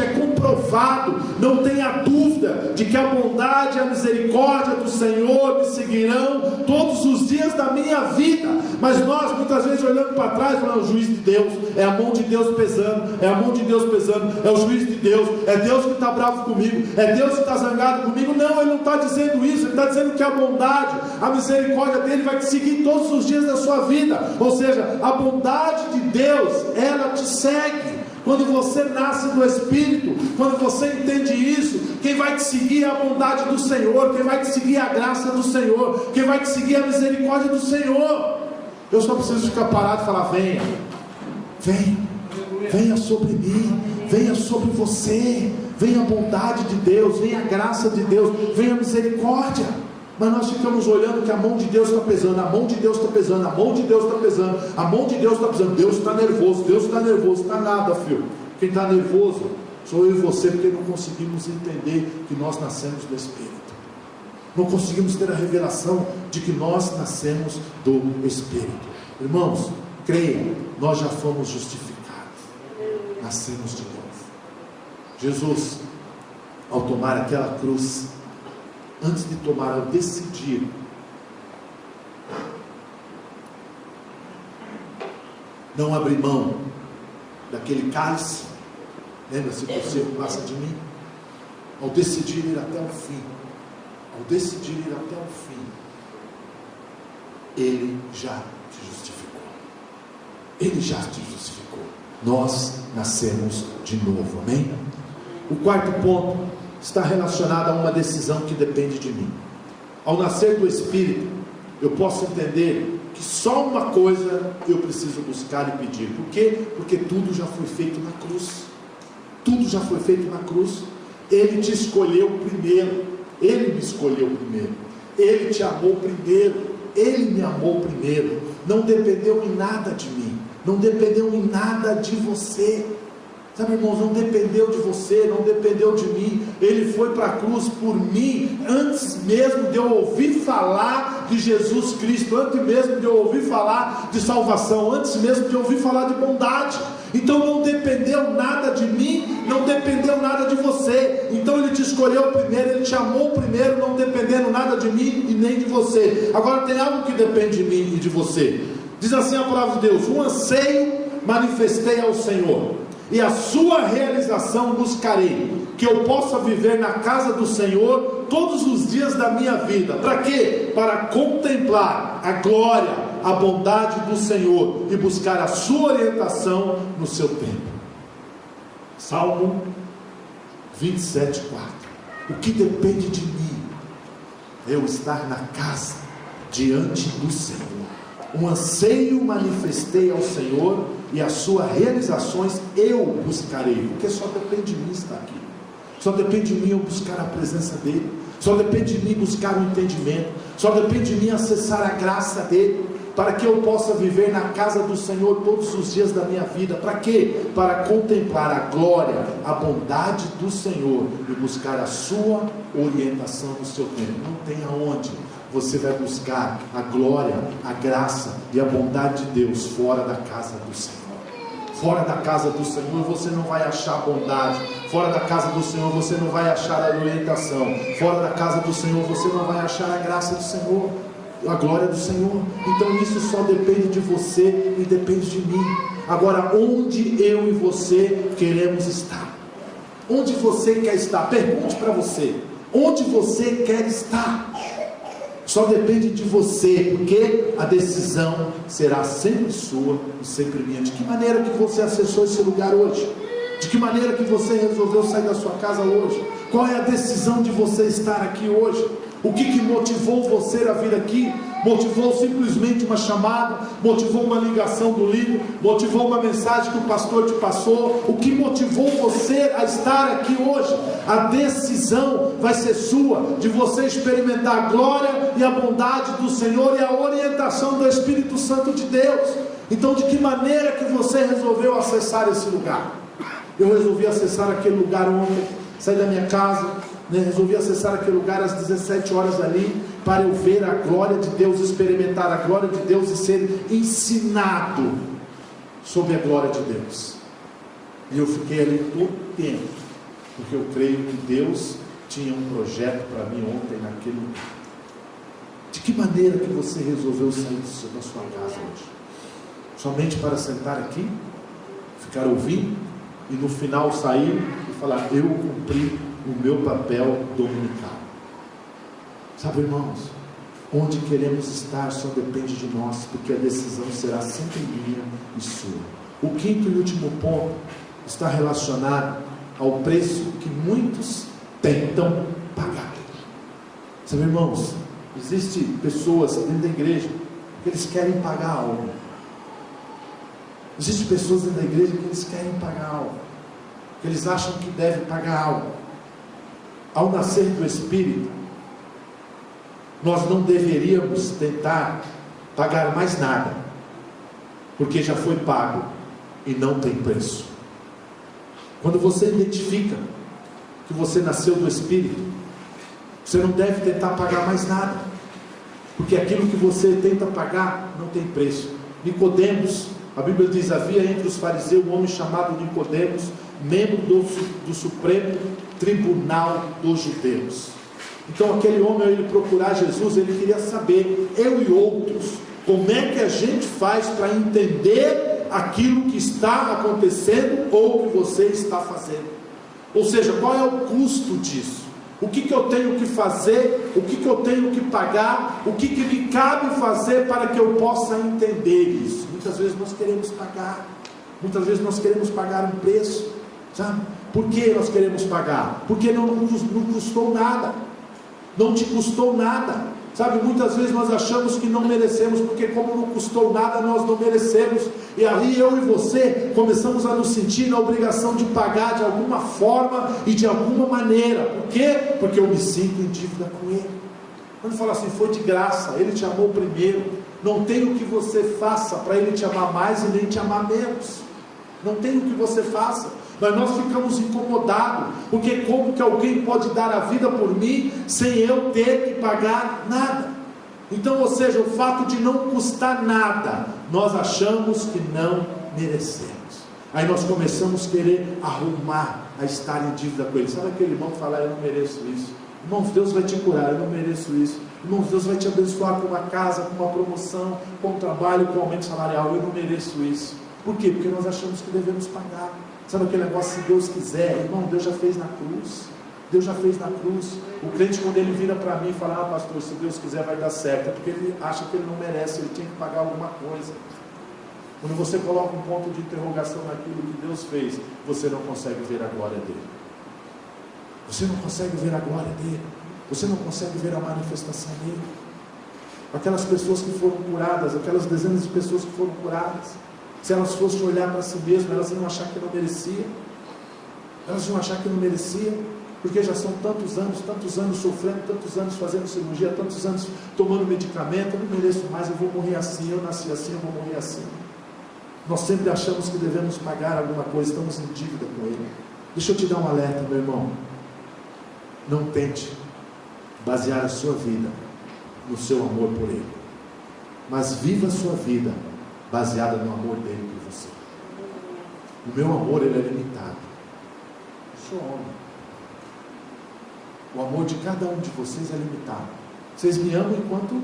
[SPEAKER 1] é comprovado, não tenha dúvida de que a bondade e a misericórdia do Senhor me seguirão todos os dias da minha vida. Mas nós muitas vezes olhando para trás, falando: o juiz de Deus, é a mão de Deus pesando, é a mão de Deus pesando, é o juiz de Deus, é Deus que está bravo comigo, é Deus que está zangado comigo. Não, Ele não está dizendo isso. Ele está dizendo que a bondade, a misericórdia dele vai te seguir todos os dias da sua vida. Ou seja, a bondade de Deus, ela te segue. Quando você nasce do Espírito, quando você entende isso, quem vai te seguir é a bondade do Senhor, quem vai te seguir é a graça do Senhor, quem vai te seguir é a misericórdia do Senhor. Eu só preciso ficar parado e falar: venha, venha sobre mim, venha sobre você, venha a bondade de Deus, venha a graça de Deus, venha a misericórdia. Mas nós ficamos olhando que a mão de Deus está pesando, a mão de Deus está pesando, a mão de Deus está pesando, a mão de Deus está pesando. Deus está nervoso, Deus está nervoso. Está nada, filho. Quem está nervoso sou eu e você, porque não conseguimos entender que nós nascemos do Espírito. Não conseguimos ter a revelação de que nós nascemos do Espírito. Irmãos, creiam, nós já fomos justificados, nascemos de novo. Jesus, ao tomar aquela cruz, antes de tomar, ao decidir não abrir mão daquele cálice, lembra-se, que você passa de mim, ao decidir ir até o fim, Ele já te justificou. Nós nascemos de novo, amém? O quarto ponto está relacionado a uma decisão que depende de mim. Ao nascer do Espírito, eu posso entender que só uma coisa eu preciso buscar e pedir. Por quê? Porque tudo já foi feito na cruz. Ele te escolheu primeiro, Ele me escolheu primeiro, Ele te amou primeiro, Ele me amou primeiro. Não dependeu em nada de mim, não dependeu em nada de você. Sabe, irmãos, não dependeu de você, não dependeu de mim. Ele foi para a cruz por mim, antes mesmo de eu ouvir falar de Jesus Cristo, antes mesmo de eu ouvir falar de salvação, antes mesmo de eu ouvir falar de bondade. Então não dependeu nada de mim, não dependeu nada de você. Então Ele te escolheu primeiro, Ele te amou primeiro, não dependendo nada de mim e nem de você. Agora tem algo que depende de mim e de você. Diz assim a palavra de Deus: um anseio manifestei ao Senhor, e a sua realização buscarei, que eu possa viver na casa do Senhor todos os dias da minha vida. Para quê? Para contemplar a glória, a bondade do Senhor e buscar a sua orientação no seu tempo. Salmo 27:4. O que depende de mim é eu estar na casa diante do Senhor. Um anseio manifestei ao Senhor, e as suas realizações eu buscarei, porque só depende de mim estar aqui, só depende de mim eu buscar a presença dEle, só depende de mim buscar o entendimento, só depende de mim acessar a graça dEle, para que eu possa viver na casa do Senhor todos os dias da minha vida. Para quê? Para contemplar a glória, a bondade do Senhor e buscar a sua orientação no seu tempo. Não tem aonde você vai buscar a glória, a graça e a bondade de Deus fora da casa do Senhor. Fora da casa do Senhor você não vai achar bondade, fora da casa do Senhor você não vai achar a orientação, fora da casa do Senhor você não vai achar a graça do Senhor, a glória do Senhor. Então isso só depende de você e depende de mim. Agora, onde eu e você queremos estar? Onde você quer estar? Pergunte para você: onde você quer estar? Só depende de você, porque a decisão será sempre sua e sempre minha. De que maneira que você acessou esse lugar hoje? De que maneira que você resolveu sair da sua casa hoje? Qual é a decisão de você estar aqui hoje? O que motivou você a vir aqui? Motivou simplesmente uma chamada? Motivou uma ligação do líder? Motivou uma mensagem que o pastor te passou? O que motivou você a estar aqui hoje? A decisão vai ser sua, de você experimentar a glória e a bondade do Senhor e a orientação do Espírito Santo de Deus. Então, de que maneira que você resolveu acessar esse lugar? Eu resolvi acessar aquele lugar ontem, saí da minha casa, resolvi acessar aquele lugar às 17 horas ali, para eu ver a glória de Deus, experimentar a glória de Deus e ser ensinado sobre a glória de Deus. E eu fiquei ali todo o tempo, porque eu creio que Deus tinha um projeto para mim ontem naquele lugar. De que maneira que você resolveu sair da sua casa hoje? Somente para sentar aqui, ficar ouvindo e no final sair e falar: eu cumpri o meu papel dominical? Sabe, irmãos, onde queremos estar só depende de nós, porque a decisão será sempre minha e sua. O quinto e último ponto está relacionado ao preço que muitos tentam pagar. Sabe, irmãos, existem pessoas dentro da igreja que eles querem pagar algo. Existem pessoas dentro da igreja que eles querem pagar algo, que eles acham que devem pagar algo. Ao nascer do Espírito, nós não deveríamos tentar pagar mais nada, porque já foi pago e não tem preço. Quando você identifica que você nasceu do Espírito, você não deve tentar pagar mais nada, porque aquilo que você tenta pagar não tem preço. Nicodemos, a Bíblia diz: havia entre os fariseus um homem chamado Nicodemos, membro do Supremo Tribunal dos Judeus. Então aquele homem, ao ele procurar Jesus, ele queria saber, eu e outros, como é que a gente faz para entender aquilo que está acontecendo ou que você está fazendo. Ou seja, qual é o custo disso? O que eu tenho que fazer? O que eu tenho que pagar? O que me cabe fazer para que eu possa entender isso? Muitas vezes nós queremos pagar, muitas vezes nós queremos pagar um preço, sabe? Por que nós queremos pagar? Porque não custou nada, não te custou nada, sabe? Muitas vezes nós achamos que não merecemos, porque como não custou nada, nós não merecemos, e aí eu e você começamos a nos sentir na obrigação de pagar de alguma forma e de alguma maneira. Por quê? Porque eu me sinto em dívida com Ele. Quando fala assim, foi de graça, Ele te amou primeiro, não tem o que você faça para Ele te amar mais e nem te amar menos. Não tem o que você faça. mas nós ficamos incomodados, porque como que alguém pode dar a vida por mim, sem eu ter que pagar nada? Então, ou seja, o fato de não custar nada, nós achamos que não merecemos. Aí nós começamos a querer arrumar, a estar em dívida com Ele. Sabe aquele irmão que fala, eu não mereço isso? Irmãos, Deus vai te curar, eu não mereço isso. Irmãos, Deus vai te abençoar com uma casa, com uma promoção, com um trabalho, com um aumento salarial, eu não mereço isso. Por quê? Porque nós achamos que devemos pagar. Sabe aquele negócio, se Deus quiser? Irmão, Deus já fez na cruz. Deus já fez na cruz. O crente, quando ele vira para mim e fala, pastor, se Deus quiser vai dar certo, é porque ele acha que ele não merece, ele tinha que pagar alguma coisa. Quando você coloca um ponto de interrogação naquilo que Deus fez, você não consegue ver a glória dele. Você não consegue ver a glória dele. Você não consegue ver a manifestação dele. Aquelas pessoas que foram curadas, aquelas dezenas de pessoas que foram curadas, se elas fossem olhar para si mesmas, elas iam achar que não merecia. Elas iam achar que não merecia, porque já são tantos anos sofrendo, tantos anos fazendo cirurgia, tantos anos tomando medicamento. Eu não mereço mais, eu vou morrer assim, eu nasci assim, eu vou morrer assim. Nós sempre achamos que devemos pagar alguma coisa, estamos em dívida com Ele. Deixa eu te dar um alerta, meu irmão. Não tente basear a sua vida no seu amor por Ele, mas viva a sua vida baseada no amor dele por você. O meu amor, ele é limitado. Eu sou homem. O amor de cada um de vocês é limitado. Vocês me amam enquanto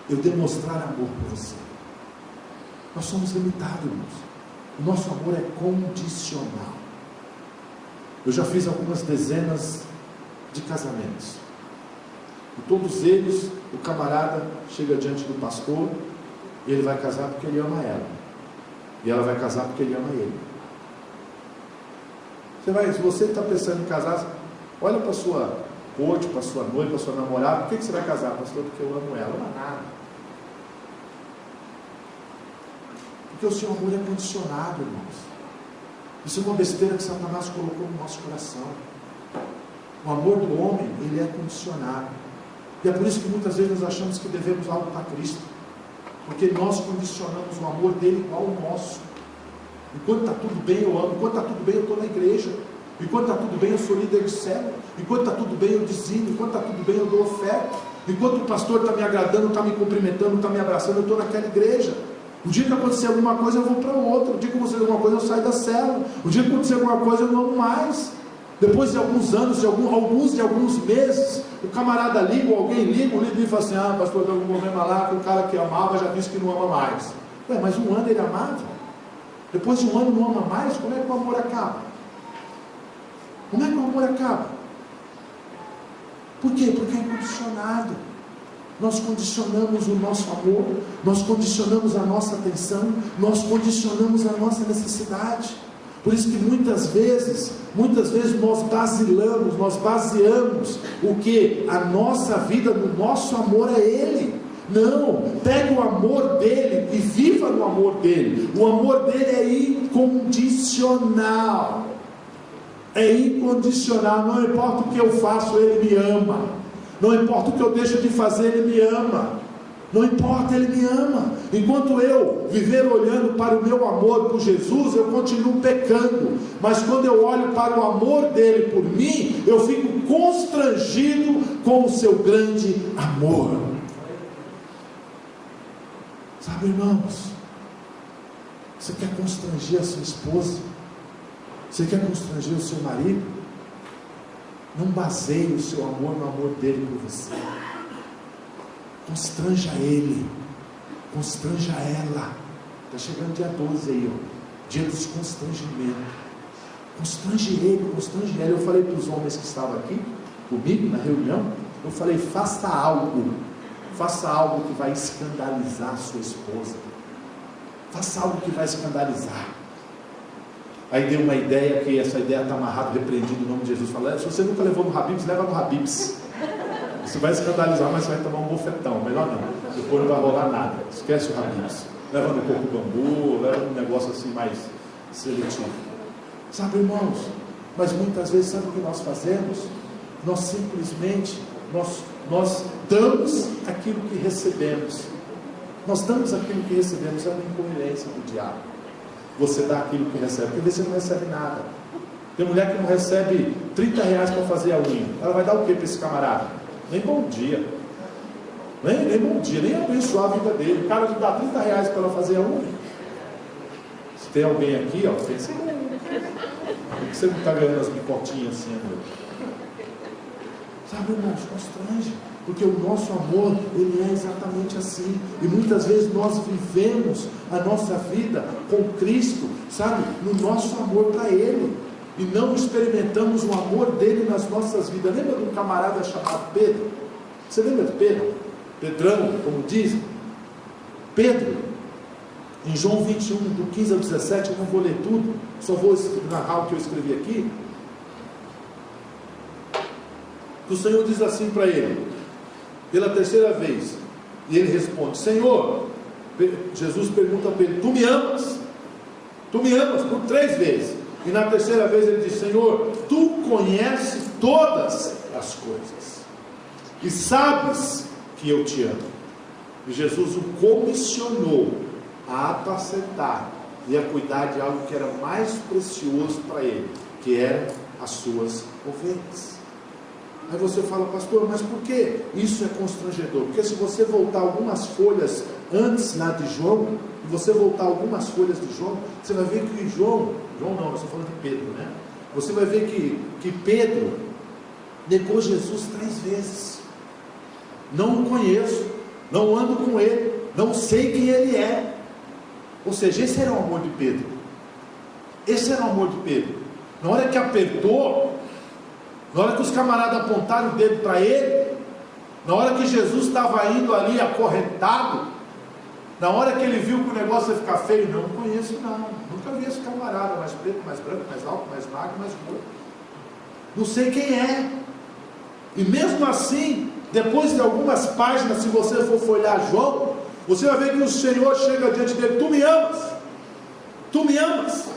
[SPEAKER 1] eu demonstrar amor por você. Nós somos limitados, irmãos. O nosso amor é condicional. Eu já fiz algumas dezenas de casamentos. E todos eles, o camarada chega diante do pastor, e ele vai casar porque ele ama ela. E ela vai casar porque ele ama ele. Se você está pensando em casar, olha para a sua corte, para a sua noiva, para a sua namorada. Por que você vai casar? Pastor, porque eu amo ela. Não é nada. Porque o seu amor é condicionado, irmãos. Isso é uma besteira que Satanás colocou no nosso coração. O amor do homem, ele é condicionado. E é por isso que muitas vezes nós achamos que devemos algo para Cristo, porque nós condicionamos o amor dele igual ao nosso. Enquanto está tudo bem, eu amo. Enquanto está tudo bem, eu estou na igreja. Enquanto está tudo bem, eu sou líder de célula. Enquanto está tudo bem, eu dizimo. Enquanto está tudo bem, eu dou oferta. Enquanto o pastor está me agradando, está me cumprimentando, está me abraçando, eu estou naquela igreja. O dia que acontecer alguma coisa, eu vou para outra. O dia que acontecer alguma coisa, eu saio da célula. O dia que acontecer alguma coisa, eu não amo mais. Depois de alguns anos, de alguns meses, o camarada liga, ou alguém liga, o líder fala assim, pastor, tem algum problema lá, que o cara que amava já disse que não ama mais. Mas um ano ele amava. Depois de um ano não ama mais, como é que o amor acaba? Como é que o amor acaba? Por quê? Porque é condicionado. Nós condicionamos o nosso amor, nós condicionamos a nossa atenção, nós condicionamos a nossa necessidade. Por isso que muitas vezes nós baseamos o que? A nossa vida no nosso amor a Ele. Não, pega o amor dele e viva no amor dele. O amor dele é incondicional. É incondicional, não importa o que eu faço, Ele me ama. Não importa o que eu deixo de fazer, Ele me ama. Não importa, Ele me ama. Enquanto eu viver olhando para o meu amor por Jesus, eu continuo pecando. Mas quando eu olho para o amor dele por mim, eu fico constrangido com o seu grande amor. Sabe, irmãos, você quer constranger a sua esposa? Você quer constranger o seu marido? Não baseie o seu amor no amor dele por você. Constranja ele, constranja ela. Está chegando dia 12 aí, dia dos constrangimentos. Constrange ele, constrange ela. Eu falei para os homens que estavam aqui comigo na reunião, eu falei, faça algo que vai escandalizar a sua esposa. Faça algo que vai escandalizar. Aí deu uma ideia, que essa ideia está amarrada, repreendida no nome de Jesus. Fala, se você nunca levou no Habib's, leva no Habib's. Você vai escandalizar, mas você vai tomar um bofetão. Melhor não, depois não vai rolar nada. Esquece o Habib's. Leva no corpo bambu, leva um negócio assim mais seletivo. Sabe, irmãos, mas muitas vezes, sabe o que nós fazemos? Nós simplesmente, nós damos aquilo que recebemos. Nós damos aquilo que recebemos, é uma incoerência do diabo. você dá aquilo que recebe, porque às vezes você não recebe nada. Tem mulher que não recebe 30 reais para fazer a unha, ela vai dar o que para esse camarada? Nem bom dia, nem bom dia, nem abençoar a vida dele. O cara te dá 30 reais para ela fazer a unha. Se tem alguém aqui, ó, pensa por que você não está ganhando as bicotinhas assim, amor? Sabe, irmãos, constrange, porque o nosso amor, ele é exatamente assim, e muitas vezes nós vivemos a nossa vida com Cristo, sabe, no nosso amor para Ele, e não experimentamos o amor dele nas nossas vidas. Lembra de um camarada chamado Pedro? Você lembra de Pedro? Pedrão, como dizem. Pedro, em João 21, do 15 ao 17, eu não vou ler tudo, só vou narrar o que eu escrevi aqui. O Senhor diz assim para ele, pela terceira vez, e ele responde: Senhor, Jesus pergunta para ele: tu me amas? Tu me amas? Por 3 vezes. E na terceira vez ele diz: Senhor, tu conheces todas as coisas e sabes que eu te amo. E Jesus o comissionou a apacentar e a cuidar de algo que era mais precioso para ele, que eram as suas ovelhas. Aí você fala: pastor, mas por que isso é constrangedor? Porque se você voltar algumas folhas antes lá de João, e você voltar algumas folhas de João, você vai ver que João não, nós estamos falando de Pedro, né? Você vai ver que Pedro negou Jesus 3 vezes. Não o conheço, não ando com ele, não sei quem ele é. Ou seja, esse era o amor de Pedro. Esse era o amor de Pedro. Na hora que apertou, na hora que os camaradas apontaram o dedo para ele, na hora que Jesus estava indo ali acorrentado, na hora que ele viu que o negócio ia ficar feio: não conheço não, nunca vi esse camarada, mais preto, mais branco, mais alto, mais magro, mais gordo, não sei quem é. E mesmo assim, depois de algumas páginas, se você for folhear João, você vai ver que o Senhor chega diante dele: tu me amas? Tu me amas?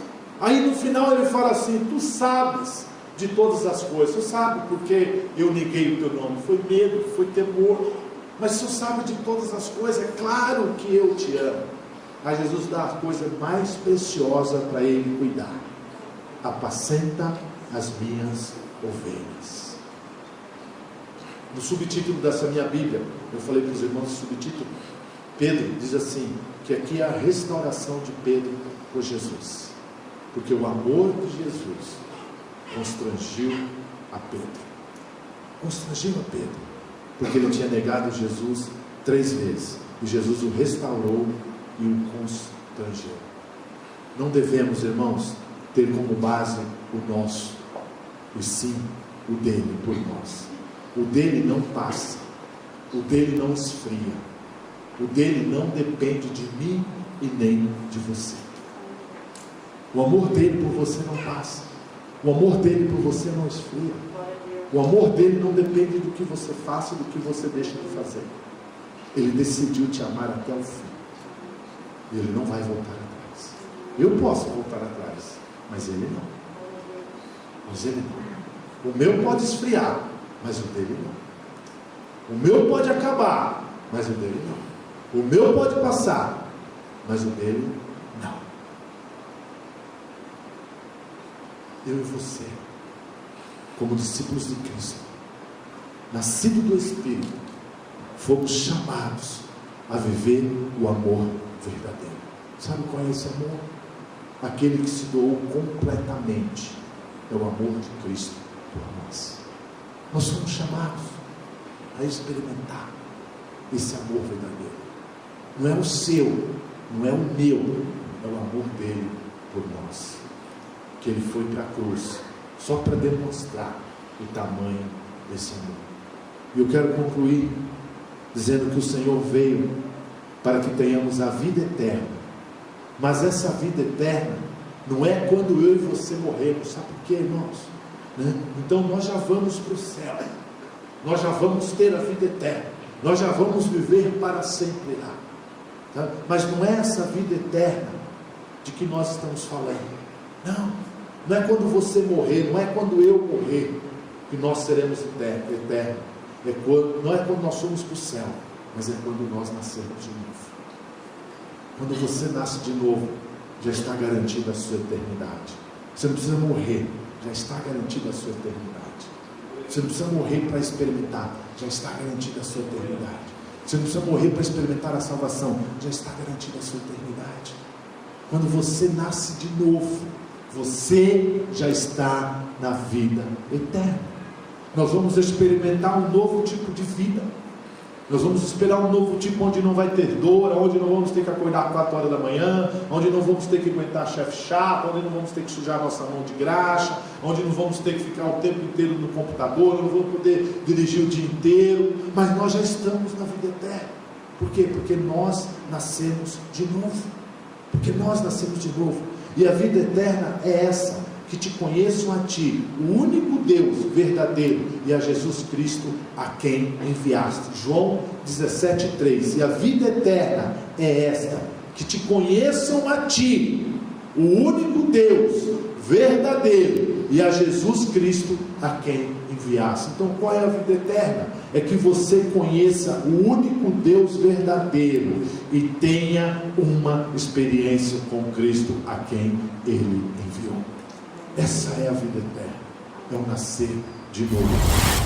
[SPEAKER 1] Aí no final ele fala assim: tu sabes de todas as coisas. Tu sabe porque eu neguei o teu nome? Foi medo, foi temor. Mas tu sabe de todas as coisas, é claro que eu te amo. Aí Jesus dá a coisa mais preciosa para ele cuidar: apacenta as minhas ovelhas. No subtítulo dessa minha Bíblia, eu falei para os irmãos o subtítulo, Pedro diz assim, que aqui é a restauração de Pedro por Jesus, porque o amor de Jesus constrangiu a Pedro. Constrangiu a Pedro, porque ele tinha negado Jesus 3 vezes, e Jesus o restaurou e o constrangeu. Não devemos, irmãos, ter como base o nosso, e sim o dele por nós. O dele não passa, o dele não esfria, o dele não depende de mim e nem de você. O amor dele por você não passa, o amor dele por você não esfria, o amor dele não depende do que você faça e do que você deixa de fazer. Ele decidiu te amar até o fim, e ele não vai voltar atrás. Eu posso voltar atrás, mas ele não. Mas ele não. O meu pode esfriar, mas o dele não. O meu pode acabar, mas o dele não. O meu pode passar, mas o dele não. Eu e você, como discípulos de Cristo, nascidos do Espírito, fomos chamados a viver o amor verdadeiro. Sabe qual é esse amor? Aquele que se doou completamente. É o amor de Cristo por nós. Nós somos chamados a experimentar esse amor verdadeiro. Não é o seu, não é o meu, é o amor dele por nós. Que ele foi para a cruz só para demonstrar o tamanho desse amor. E eu quero concluir dizendo que o Senhor veio para que tenhamos a vida eterna. Mas essa vida eterna não é quando eu e você morrermos. Sabe por quê, irmãos? Então nós já vamos para o céu, nós já vamos ter a vida eterna, nós já vamos viver para sempre lá, tá? Mas não é essa vida eterna de que nós estamos falando. Não é quando você morrer, não é quando eu morrer que nós seremos eternos. Não é quando nós somos para o céu, mas é quando nós nascemos de novo. Quando você nasce de novo, já está garantida a sua eternidade. Você não precisa morrer, já está garantida a sua eternidade. Você não precisa morrer para experimentar, já está garantida a sua eternidade. Você não precisa morrer para experimentar a salvação, já está garantida a sua eternidade. Quando você nasce de novo, você já está na vida eterna. Nós vamos experimentar um novo tipo de vida. Nós vamos esperar um novo tipo onde não vai ter dor, onde não vamos ter que acordar 4 horas da manhã, onde não vamos ter que aguentar chefe chato, onde não vamos ter que sujar nossa mão de graxa, onde não vamos ter que ficar o tempo inteiro no computador, não vamos poder dirigir o dia inteiro, mas nós já estamos na vida eterna. Por quê? Porque nós nascemos de novo. Porque nós nascemos de novo. E a vida eterna é essa: que te conheçam a ti, o único Deus verdadeiro, e a Jesus Cristo, a quem enviaste. João 17,3. E a vida eterna é esta: que te conheçam a ti, o único Deus verdadeiro, e a Jesus Cristo, a quem enviaste. Então qual é a vida eterna? É que você conheça o único Deus verdadeiro e tenha uma experiência com Cristo, a quem Ele enviou. Essa é a vida eterna, é o nascer de novo.